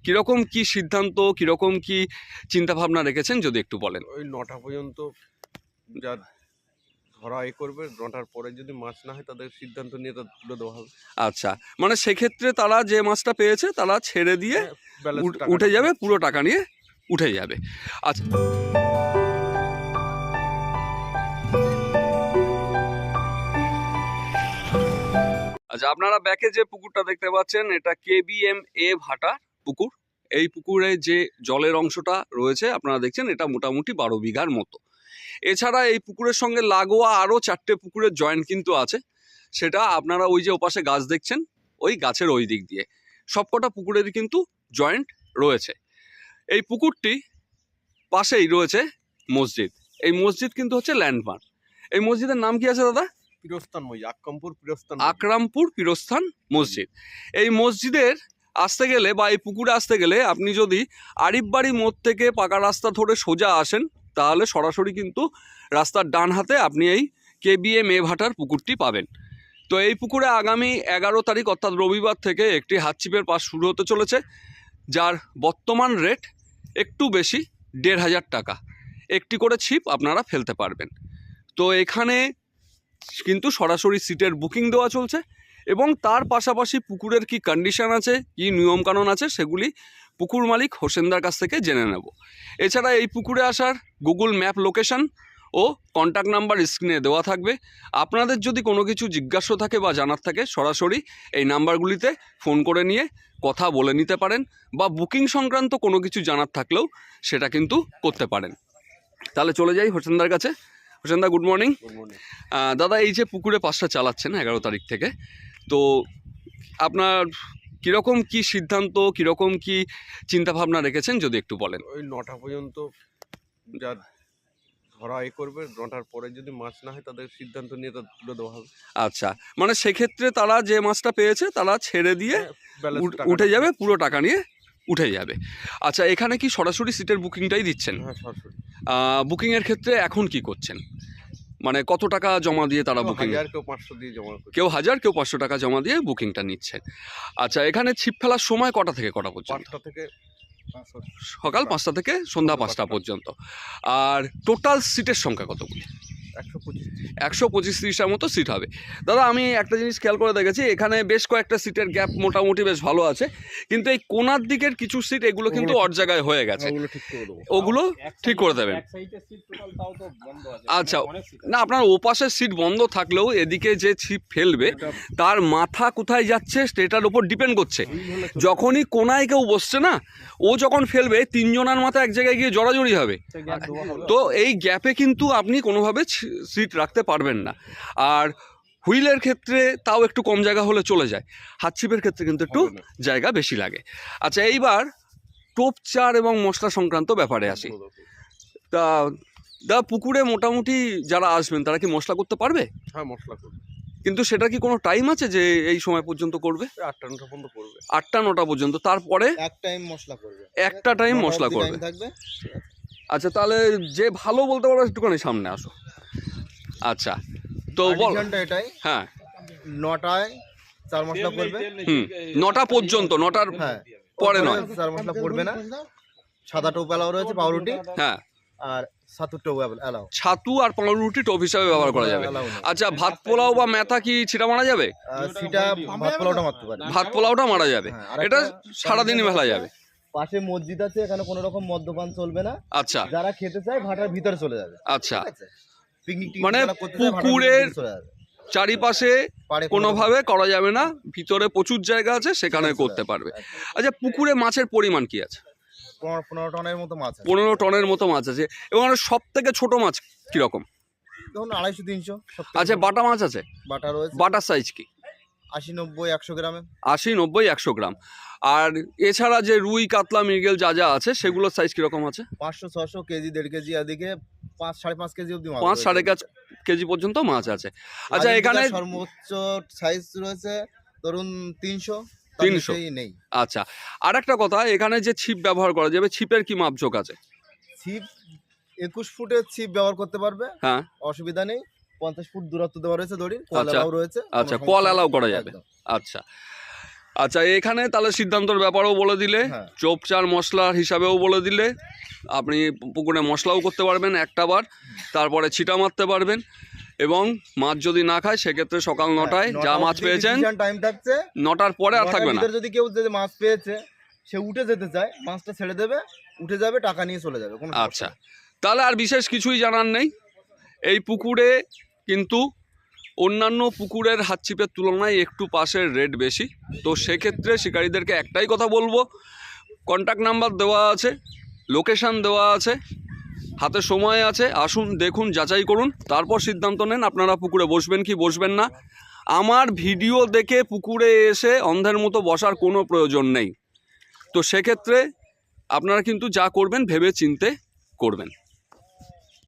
কিরকম কি সিদ্ধান্ত, কিরকম কি চিন্তা ভাবনা রেখেছেন যদি একটু বলেন। ওই 9টা পর্যন্ত যা ধরা করবে, 9টার পরে যদি মাছ না হয় তাদের সিদ্ধান্ত নিয়ে তা তুলে দেওয়া হবে। আচ্ছা, মানে সেক্ষেত্রে তারা যে মাছটা পেয়েছে তারা ছেড়ে দিয়ে উঠে যাবে, পুরো টাকা নিয়ে উঠে যাবে। আচ্ছা, আচ্ছা, আপনারা ব্যাকে যে পুকুরটা দেখতে পাচ্ছেন এটা KBMA ভাটা পুকুর। এই পুকুরে যে জলের অংশটা রয়েছে আপনারা দেখছেন এটা মোটামুটি 12 বিঘার মতো। এছাড়া এই পুকুরের সঙ্গে লাগোয়া আরও 4টে পুকুরের জয়েন্ট কিন্তু আছে, সেটা আপনারা ওই যে ওপাশে গাছ দেখছেন ওই গাছের ওই দিক দিয়ে সবকটা পুকুরেরই কিন্তু জয়েন্ট রয়েছে। এই পুকুরটি পাশেই রয়েছে মসজিদ। এই মসজিদ কিন্তু হচ্ছে ল্যান্ডমার্ক। এই মসজিদের নাম কি আছে দাদা? পিরস্তান মসজিদ, আকরামপুর পিরস্তান মসজিদ। এই মসজিদের আসতে গেলে বা এই পুকুরে আসতে গেলে আপনি যদি আরিফবাড়ি মোড় থেকে পাকা রাস্তা ধরে সোজা আসেন তাহলে সরাসরি কিন্তু রাস্তার ডান হাতে আপনি এই KBMA ভাটার পুকুরটি পাবেন। তো এই পুকুরে আগামী 11 তারিখ অর্থাৎ রবিবার থেকে একটি হাতছিপের পাস শুরু হতে চলেছে, যার বর্তমান রেট একটু বেশি, 1500 টাকা। একটি করে ছিপ আপনারা ফেলতে পারবেন। তো এখানে কিন্তু সরাসরি সিটের বুকিং দেওয়া চলছে এবং তার পাশাপাশি পুকুরের কি কন্ডিশন আছে, কি নিয়মকানুন আছে সেগুলি পুকুর মালিক হোসেনদার কাছ থেকে জেনে নেব। এছাড়া এই পুকুরে আসার গুগল ম্যাপ লোকেশন ও কন্ট্যাক্ট নাম্বার স্ক্রিনে দেওয়া থাকবে। আপনাদের যদি কোনো কিছু জিজ্ঞাসা থাকে বা জানার থাকে সরাসরি এই নাম্বারগুলিতে ফোন করে নিয়ে কথা বলে নিতে পারেন, বা বুকিং সংক্রান্ত কোনো কিছু জানার থাকলেও সেটা কিন্তু করতে পারেন। তাহলে চলে যাই হোসেনদার কাছে। হোসেনদা, গুড মর্নিং। দাদা, এই যে পুকুরে পাসটা চালাচ্ছেন 11 তারিখ থেকে, তো আপনার কীরকম কি সিদ্ধান্ত, কীরকম কি চিন্তা ভাবনা রেখেছেন যদি একটু বলেন। ওই 9টা পর্যন্ত যা ধরা করবে, 9টার পরে যদি মাছ না হয় তাদের সিদ্ধান্ত নিয়ে তা তুলে দেওয়া হবে। আচ্ছা, মানে সেক্ষেত্রে তারা যে মাছটা পেয়েছে তারা ছেড়ে দিয়ে উঠে যাবে, পুরো টাকা নিয়ে উঠে যাবে। আচ্ছা, এখানে কি সরাসরি সিটের বুকিংটাই দিচ্ছেন? হ্যাঁ, সরাসরি। বুকিংয়ের ক্ষেত্রে এখন কি করছেন, মানে কত টাকা জমা দিয়ে তারা বুকিং? কেউ 500 দিয়ে জমা করে, কেউ 1000, কেউ 500 টাকা জমা দিয়ে বুকিংটা নিচ্ছেন। আচ্ছা, এখানে ছিপ ফেলার সময় কটা থেকে কটা পর্যন্ত? 5টা থেকে সকাল 5টা থেকে সন্ধ্যা 5টা পর্যন্ত। আর টোটাল সিটের সংখ্যা কতগুলি? 125-30টার মতো সিট হবে। দাদা, আমি একটা জিনিস খেয়াল করে দেখেছি, এখানে বেশ কয়েকটা সিটের গ্যাপ মোটামুটি বেশ ভালো আছে, কিন্তু এই কোনার দিকের কিছু সিট এগুলো কিন্তু অড জায়গায় হয়ে গেছে, ওগুলো ঠিক করে দেবেন। আচ্ছা, না আপনার ওপাশের সিট বন্ধ থাকলেও এদিকে যে ছিপ ফেলবে তার মাথা কোথায় যাচ্ছে সেটার উপর ডিপেন্ড করছে। যখনই কোনায় কেউ বসছে না, ও যখন ফেলবে 3 জনের মাথা এক জায়গায় গিয়ে জড়াজড়ি হবে, তো এই গ্যাপে কিন্তু আপনি কোনোভাবে সিট রাখতে পারবেন না। আর হুইলের ক্ষেত্রে তাও একটু কম জায়গা হলে চলে যায়, হাতছিপের ক্ষেত্রে কিন্তু একটু জায়গা বেশি লাগে। আচ্ছা, এইবার টোপ চার এবং মশলা সংক্রান্ত ব্যাপারে আসি। তা পুকুরে মোটামুটি যারা আসবেন তারা কি মশলা করতে পারবে? হ্যাঁ, মশলা করবে, কিন্তু সেটা কি কোনো টাইম আছে যে এই সময় পর্যন্ত করবে? 8টা-9টা পর্যন্ত করবে। 8টা-9টা পর্যন্ত, তারপরে একটা টাইম মশলা করবে। আচ্ছা, তাহলে যে ভালো বলতে পারো একটুখানি সামনে আসো। আচ্ছা, তো বল। এটাই, হ্যাঁ, 9টায় 4 মশলা করবে। 9টা পর্যন্ত, 9টার পরে নয়। 4 মশলা করবে না। সাদা টোপ এলাও রয়েছে, পাউরুটি, হ্যাঁ, আর ছাতুর টোপ এলাও। ছাতু আর পাউরুটি টোপ হিসাবে ব্যবহার করা যাবে। আচ্ছা, ভাত পোলাও বা মেথা কি ছিটা মারা যাবে? সেটা ভাত পোলাওটা মারতে পারে। ভাত পোলাওটা মারা যাবে, এটা সারাদিনই মেলা যাবে। পাশে মসজিদ আছে, এখানে কোনো রকম মদ্যপান চলবে না। আচ্ছা, যারা খেতে চায় ভাটার ভিতরে চলে যাবে। আচ্ছা, পিকনিক মানে পুকুরের চারিপাশে কোনোভাবে করা যাবে না, ভিতরে প্রচুর জায়গা আছে, সেখানে করতে পারবে। আচ্ছা, পুকুরে মাছের পরিমাণ কি আছে? 15 টনের মতো মাছ আছে। 15 টনের মতো মাছ আছে, এবং সব থেকে ছোট মাছ কিরকম? ধরুন 250-300। আচ্ছা, বাটা মাছ আছে? বাটা রয়েছে। বাটার সাইজ কি? 80-90-100 গ্রামে। 80-90-100 গ্রাম। আর এছাড়া যে রুই, কাতলা, মৃগেল যা যা আছে সেগুলোর সাইজ কিরকম আছে? 500-600 কেজি, 1.5 কেজি, এদিকে 5-5.5 কেজি অবধি মাছ। 5-5.5 কেজি পর্যন্ত মাছ আছে। আচ্ছা, এখানে সর্বোচ্চ সাইজ রয়েছে ধরুন 300 নেই। আচ্ছা, আর একটা কথা, এখানে যে ছিপ ব্যবহার করা যাবে, ছিপের কি মাপঝোক আছে? ছিপ 21 ফুটের ছিপ ব্যবহার করতে পারবে, হ্যাঁ, অসুবিধা নেই। 50 ফুট দূরত্ব দেওয়া রয়েছে দড়ির, কল এলাও রয়েছে। আচ্ছা, কল এলাও করা যাবে। আচ্ছা, আচ্ছা, এখানে তাহলে সিদ্ধান্তর ব্যাপারেও বলে দিলে, হ্যাঁ। চোপ চার মশলার হিসাবেও বলে দিলে, আপনি পুকুরে মশলাও করতে পারবেন একটা বার, তারপরে ছিটা মারতে পারবেন, এবং মাছ যদি না খায় সেক্ষেত্রে সকাল 9টায় যা মাছ পেয়েছেন টাইম থাকছে, 9টার পরে আর 9টার থাকবে না। ভিতরে যদি কেউ যদি মাছ পেয়েছে সে উঠে যেতে চায়, মাছটা ছেড়ে দেবে, উঠে যাবে, টাকা নিয়ে চলে যাবে, কোনো সমস্যা আচ্ছা, নেই। তাহলে আর বিশেষ কিছুই জানার নেই। এই পুকুরে কিন্তু অন্যান্য পুকুরের হাতছিপের তুলনায় একটু পাশের রেট বেশি। তো সেক্ষেত্রে শিকারীদেরকে একটাই কথা বলবো, কন্ট্যাক্ট নাম্বার দেওয়া আছে, লোকেশান দেওয়া আছে, হাতে সময় আছে, আসুন দেখুন, যাচাই করুন, তারপর সিদ্ধান্ত নেন আপনারা পুকুরে বসবেন কি বসবেন না। আমার ভিডিও দেখে পুকুরে এসে অন্ধের মতো বসার কোনো প্রয়োজন নেই। তো সেক্ষেত্রে আপনারা কিন্তু যা করবেন ভেবে চিন্তে করবেন।